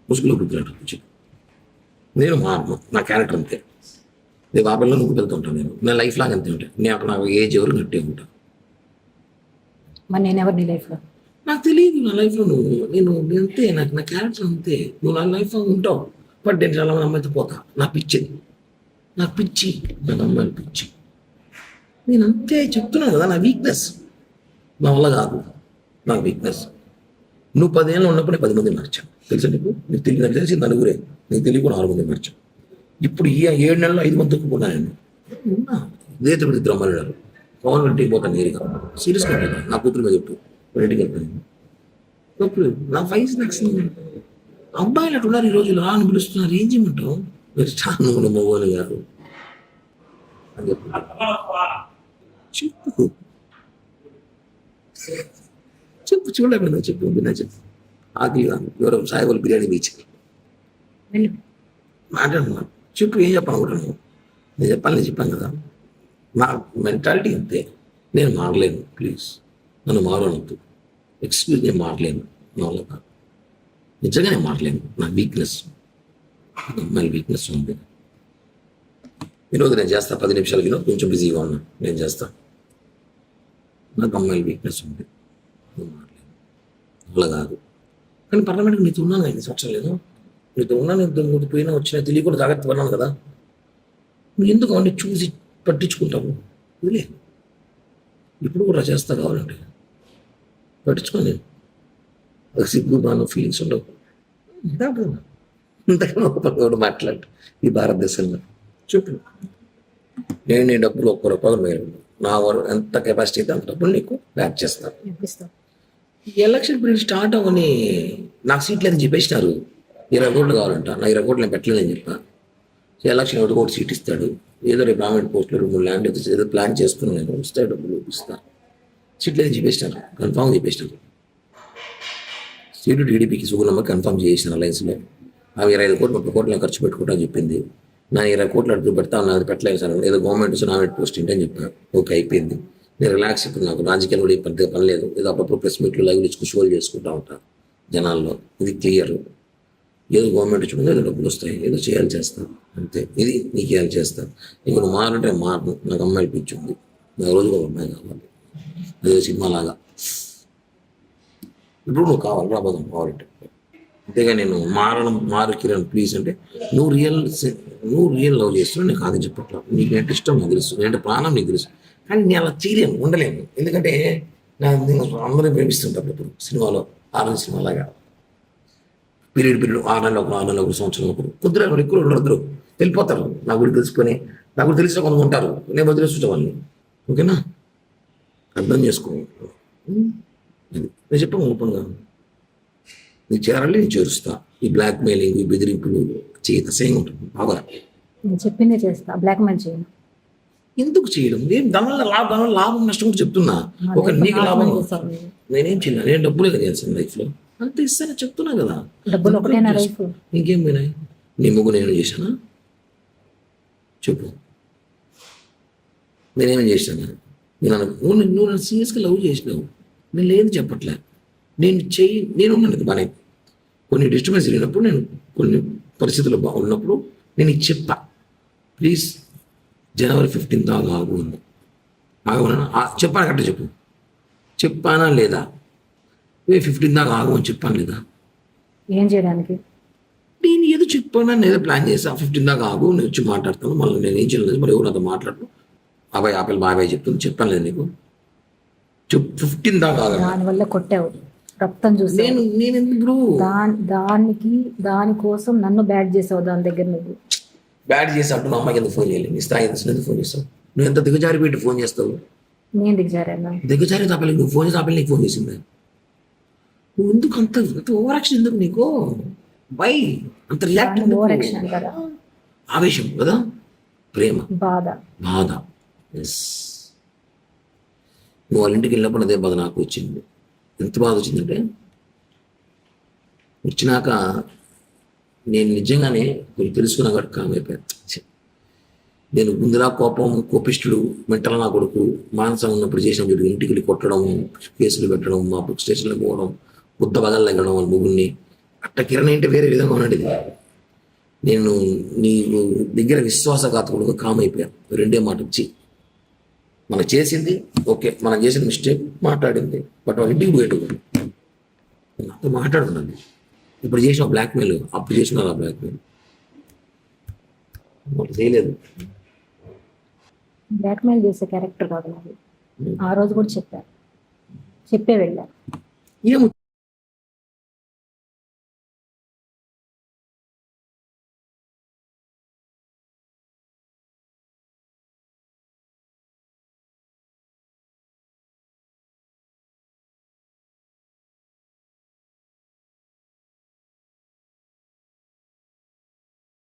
ముసుగులో బుద్ధి నేను మారను, నా క్యారెక్టర్ అంతే. రేపు ఆ పిల్లలు నువ్వు వెళ్తుంటాను, నా లైఫ్ లాగా అంతే ఉంటాను. నేను అక్కడ నాకు ఏజ్ ఎవరు గట్టే ఉంటాను. మరి నేను ఎవరు నీ లైఫ్లో? నాకు తెలియదు నా లైఫ్లో నేను అంతే, నాకు నా క్యారెక్టర్ అంతే. నువ్వు నా లైఫ్లో ఉంటావు, బట్ నేను చాలా మంది అమ్మాయితో పోతా. నాకు పిచ్చి నాకు అమ్మాయిలు పిచ్చి. నేను అంతే చెప్తున్నాను కదా, నా వీక్నెస్. నా వల్ల కాదు, నా వీక్నెస్. నువ్వు 10 ఏళ్ళు ఉన్నప్పుడు 10 మంది మార్చావు తెలుసా నీకు? నీకు తెలిసి నలుగురే, నీకు తెలియకుండా 6 మంది మార్చావు. ఇప్పుడు ఈ 7 నెలల్లో 5 మంది తొక్కుకున్నా నేను. ఇదే తిరుపతి ఇద్దరు అమ్మాయిలు ఉన్నారు. పవన్ రెడ్డికి పోతాను నేరుగా, సీరియస్గా పోతాను. నా కూతురు మీద చెప్పు, రెడ్డికి వెళ్తాను. తప్పుడు నా ఫైస్ నచ్చింది. అబ్బాయిలు అటు ఉన్నారు ఈ రోజులు, అని పిలుస్తున్నారు. ఏం చేయమంటావు? మీరు చాలా మగవాళ్ళు గారు అని చెప్పు. చెప్పు చూడలేకపోయినా చెప్పు, విన్నా చెప్పు. ఆకలి ఎవరో సాయి వాళ్ళు బిర్యానీ బీచ్ మాట్లాడుతున్నా. చెప్పు, ఏం చెప్పాలనుకుంటున్నాను? నేను చెప్పాను కదా. నా మెంటాలిటీ అంతే. నేను మారలేను, ప్లీజ్ నన్ను మారవద్దు. ఎక్స్క్యూజ్, నేను మారలేను, నా వల్ల కాదు. నిజంగా నేను మారలేను. నా వీక్నెస్, అమ్మాయిల వీక్నెస్ ఉంది. ఈరోజు నేను చేస్తా 10 నిమిషాలు వినోద్, కొంచెం బిజీగా ఉన్నా, నేను చేస్తా. నాకు అమ్మాయిల వీక్నెస్ ఉంది, నేను మారలేను, అలా కాదు. కానీ పార్లమెంట్కి నీతో ఉన్నాను కదా, సంవత్సరం లేదు నీతో ఉన్నాను. ఇంత పోయినా వచ్చినా తెలియకుండా జాగ్రత్త పడినాను కదా. నువ్వు ఎందుకు అవన్నీ చూసి పట్టించుకుంటావు? వదిలే, ఇప్పుడు కూడా చేస్తా కావాలంటే పట్టించుకో. నేను సిగ్గు బాగా ఫీలింగ్స్ ఉండవు. ఇంతకన్నా మాట్లాడు ఈ భారతదేశంలో. చెప్పు, నేను నీ డబ్బులు ₹1 మేలు, నా ఎంత కెపాసిటీ అయితే అంత డబ్బులు నీకు బ్యాక్ చేస్తాను. ఈ ఎలక్షన్ పీరియడ్ స్టార్ట్ అవ్వని నాకు సీట్లు అని చెప్పేసినారు. 20 కోట్లు కావాలంట. నా 20 కోట్లు నేను పెట్టలేదని చెప్పా. ఎలక్షన్ 1 కోటి సీట్ ఇస్తాడు. ఏదో రేపు గవర్నమెంట్ పోస్టులు 2 ల్యాండ్ ఏదో ప్లాన్ చేసుకున్నాను, నేను వస్తాయి డబ్బులు ఇస్తాను. సీట్లు అని చెప్పేసినారు, కన్ఫామ్ చెప్పేసినారు. సీటు టీడీపీకి సుగుణమ్మ కన్ఫామ్ చేసిన అలయన్స్లో. అవి 25 కోట్లు 30 కోట్లు నేను ఖర్చు పెట్టుకుంటా అని చెప్పింది. నా 20 కోట్లు అడుగు పెడతా ఉన్నా, అది పెట్టలేదు సార్. ఏదో గవర్నమెంట్ నామినేట్ పోస్ట్ ఏంటని చెప్పాను. ఓకే, అయిపోయింది. నేను రిలాక్స్. ఇప్పుడు నాకు రాజకీయాలు కూడా పెద్దగా పని లేదు. ఏదో అప్పుడప్పుడు ప్రెస్ మీట్లు లైవ్లు ఇచ్చుకు షోలు చేసుకుంటా ఉంటాను జనాల్లో. ఇది క్లియర్. ఏదో గవర్నమెంట్ చూడండి, ఏదో డబ్బులు వస్తాయి, ఏదో చేయాలి చేస్తాను అంతే. ఇది నీకు చేయాలి చేస్తాను. ఇంక నువ్వు మారంటే మారను. నాకు అమ్మాయిలు పిచ్చింది, నాకు రోజు ఒక అమ్మాయి కావాలి. అదే సినిమా లాగా. ఇప్పుడు నువ్వు కావాలి, రాబోదాం కావాలంటే. అంతేగా నేను మారు కిరణ్ ప్లీజ్ అంటే నువ్వు రియల్ లవ్ చేస్తున్నావు. నేను కాదని చెప్పట్లా. నీకు అంటే ఇష్టం నాకు తెలుసు, నేనంటే ప్రాణం నీకు తెలుసు. కానీ నేను అలా చేయలేను, ఉండలేను. ఎందుకంటే అందరూ ప్రేమిస్తుంటారు. ఇప్పుడు సినిమాలో ఆనంద్ సినిమా లాగా పీరియడ్ 6 నెలలు ఒకరు, 6 నెలలు ఒకరు, సంవత్సరం ఒకరు, కుదరరు, ఎక్కువ ఉండరు, వెళ్ళిపోతారు. నా గురించి తెలుసుకొని, నా గురించి తెలిసిన కొంత ఉంటారు. నేను వదిలేస్తుంటా వాళ్ళని. ఓకేనా? అర్థం చేసుకో. నేను చెప్పాను ఓపెన్గా, నీకు చేరాలి, నేను చేరుస్తా. ఈ బ్లాక్ మెయిలింగ్, ఈ బెదిరింపులు చేయదు, అసహ్యంగా ఉంటుంది. బాగా నేను చెప్పిందే చేస్తా, బ్లాక్ మెయిల్ చేయను. ఎందుకు చేయడం? నేను దానివల్ల లాభం నష్టం కూడా చెప్తున్నా. ఒక నీకు లాభం, నేనేం చేయను. నేను డబ్బులే కదా చేస్తాను లైఫ్లో, అంత ఇస్తానే చెప్తున్నా కదా. డబ్బులు ఒకటేనా లైఫ్? ఇంకేం పోయినాయి? నీ ముగ్గు నేను చేశానా చెప్పు? నేనేమేం చేశాను? నువ్వు నన్ను సీరియస్గా లవ్ చేసినావు, నేను లేదు చెప్పట్లే. నేను ఉన్నాను బాగానే. కొన్ని డిస్టర్బెన్స్ లేనప్పుడు, నేను కొన్ని పరిస్థితులు బాగున్నప్పుడు నేను ఇది చెప్పా, ప్లీజ్ జనవరి 15 దాకా ఆగు. ఆగమన్నా చెప్పాను కరెక్ట్ చెప్పు. చెప్పానా లేదా? 15 దాకా ఆగు అని చెప్పాను లేదా? ఏం చేయడానికి? నేను ఏదో చెప్పాను, నేను ఏదో ప్లాన్ చేసా. 15 దాకా ఆగు, నేను వచ్చి మాట్లాడతాను. మళ్ళీ నేను ఏం చేయలేదు, మరి ఎవరు నాతో మాట్లాడు. అబ్బాయి ఆపిల్ బాబాయ్ చెప్తుంది, చెప్పాను లేదు నీకు? 15 దాకా ఆగ. దానివల్ల కొట్టావు, రక్తం చూసి. నేను ఎందుకు దానికోసం నన్ను బ్యాడ్ చేసావు. దాని దగ్గర నువ్వు బ్యాడ్ చేసినప్పుడు నా అమ్మాయికి ఎందుకు ఫోన్ చేయాలి? నీ స్థాయి ఎందుకు ఫోన్ చేస్తావు? నువ్వు ఎంత దిగజారి పెట్టి ఫోన్ చేస్తావు? నేను దిగజారా? దిగజారి తాపలి నువ్వు ఫోన్ చేసి ఆపలి నీకు ఫోన్ చేసింది. నువ్వు ఎందుకు అంత ఓవర్ యాక్షన్? ఎందుకు నీకు? బై అంత రియాక్ట్? ఓవర్ యాక్షన్ కదా, ఆవేశం కదా, ప్రేమ, బాధ. ఎస్, నువ్వు వాళ్ళ ఇంటికి వెళ్ళినప్పుడు అదే బాధ నాకు వచ్చింది. ఎంత బాధ వచ్చిందంటే, వచ్చినాక నేను నిజంగానే కొంచెం తెలుసుకున్నా కాబట్టి కామైపోయాను. నేను ముందులా కోపిష్ఠుడు, మెంటల్ నా కొడుకు, మానసం ఉన్నప్పుడు చేసినప్పుడు ఇంటికి వెళ్ళి కొట్టడం, కేసులు పెట్టడం, మా బుక్ స్టేషన్లో పోవడం, బుద్ధ బగలు లెగ్గడం వాళ్ళ ముగ్గురిని, అట్ట కిరణ్ అంటే వేరే విధంగా ఉన్నాడు. ఇది నేను నీకు దగ్గర విశ్వాసఘాతకుడుగా కామ్ అయిపోయాను. రెండే మాట వచ్చి మనం చేసింది ఓకే, మనం చేసిన మిస్టేక్ మాట్లాడింది, బట్ వాళ్ళ ఇంటికి పోయేటప్పుడు నాతో మాట్లాడున్నాను. ఇప్పుడు చేసిన బ్లాక్మెయిల్, అప్పుడు చేసిన బ్లాక్మెయిల్ వాళ్ళు చేయలేదు. బ్లాక్మెయిల్ చేసే క్యారెక్టర్ కాదు నాది. ఆ రోజు కూడా చెప్పారు, చెప్పే వెళ్ళారు. ఏమో